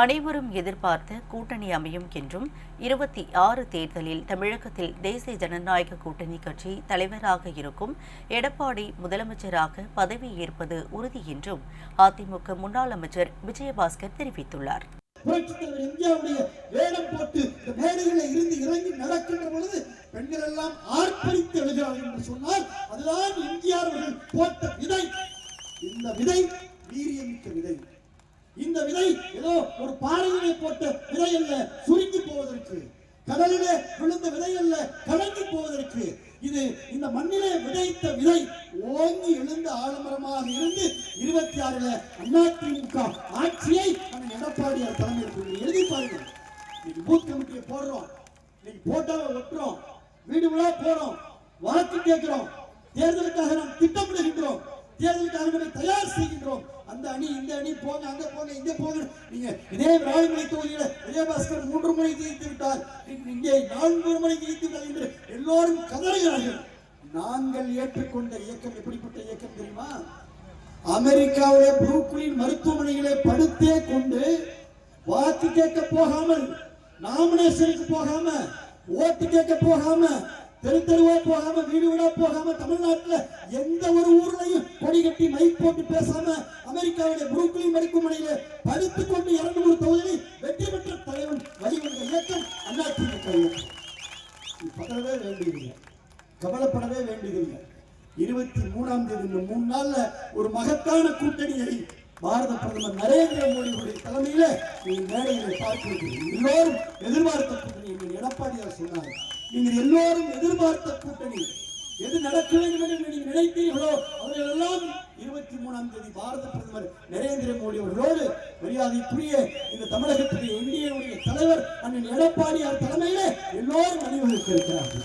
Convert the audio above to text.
அனைவரும் எதிர்பார்த்த கூட்டணி அமையும் என்றும் 26 தேர்தலில் தமிழகத்தில் தேசிய ஜனநாயக கூட்டணி கட்சி தலைவராக இருக்கும் எடப்பாடி முதலமைச்சராக பதவியேற்பது உறுதி என்றும் அதிமுக முன்னாள் அமைச்சர் விஜயபாஸ்கர் தெரிவித்துள்ளார். இந்தியாவுடைய வேடம் போட்டு மேடைகளை இருந்து இறங்கி நடக்கின்ற பொழுது பெண்கள் எல்லாம் ஆர்ப்பரித்து எழுகிறார்கள் என்று சொன்னால் அதுதான் எம்ஜிஆர் அவர்கள் போட்ட விதை. இந்த விதை வீரியமிக்க விதை. இந்த விதை ஏதோ ஒரு பாறையிலே போட்ட விதை அல்ல, சுருங்கி போவதற்கு, கடலிலே விழுந்த விதை அல்ல, கலங்கி போவதற்கு. இது இந்த மண்ணிலே விதைத்த விதை ஓங்கி எழுந்த ஆலமரமாக இருந்து 26 அதிமுக ஆட்சியை எடப்பாடியார் தலைமையில் எழுதி பாருங்க. இன்னைக்கு பூத் கமிட்டியை போடுறோம், இன்னைக்கு போட்டாவை ஒட்டுறோம், வீடு விழா போறோம், வாக்கு கேட்கிறோம், தேர்தலுக்காக நாம் திட்டமிடுகின்றோம், தேர்தலுக்காக நம்மை தயார் செய்கின்றோம். அந்த அணி இந்த அணி போங்க, அங்க போங்க, இங்க போங்க. நீங்க இதே ராயமலை தொகுதியில விஜயபாஸ்கர் 3 முறை ஜெயித்து விட்டார், இங்கே 4 முறை ஜெயித்து விட்டார் என்று எல்லோரும் கதறுகிறார்கள். நாங்கள் ஏற்றுக்கொண்ட இயக்கம் எப்படிப்பட்ட இயக்கம் தெரியுமா? அமெரிக்காவுடைய புரூக்ளின் மருத்துவமனைகளை படுத்தே கொண்டு வாக்கு கேட்க போகாமல், நாமினேஷனுக்கு போகாம, ஓட்டு கேட்க போகாம, தெரு தெருவா போகாம, வீடு வீடா போகாம, தமிழ்நாட்டில் எந்த ஒரு ஊர்லையும் கொடி கட்டி மைக் போட்டு பேசாம அமெரிக்காவுடைய புரூக்ளின் மருத்துவமனையில படுத்துக் கொண்டு 200 தொகுதியில் வெற்றி பெற்ற தலைவன் வழிவந்த இயக்கம் அதிமுக இயக்கம். பதறவே வேண்டியதில்லை, கவலைப்படவே வேண்டியதில்லை. 23ஆம் தேதி 3 நாள்ல ஒரு மகத்தான கூட்டணியை பாரத பிரதமர் நரேந்திர மோடியுடைய தலைமையில மேடைகளை பார்க்கிறீர்கள். எல்லோரும் எதிர்பார்த்த கூட்டணி என்று எடப்பாடியார் சொன்னார். நீங்கள் எல்லோரும் எதிர்பார்த்த கூட்டணி எது நடக்க வேண்டும் என்று நீங்கள் நினைத்தீர்களோ அவர்கள் எல்லாம் 23ஆம் தேதி பாரத பிரதமர் நரேந்திர மோடி அவர்களோடு மரியாதைக்குரிய இந்த தமிழகத்துடைய என்டிஏ தலைவர் அண்ணன் எடப்பாடியார் தலைமையில எல்லோரும் அணிவகுக்க இருக்கிறார்கள்.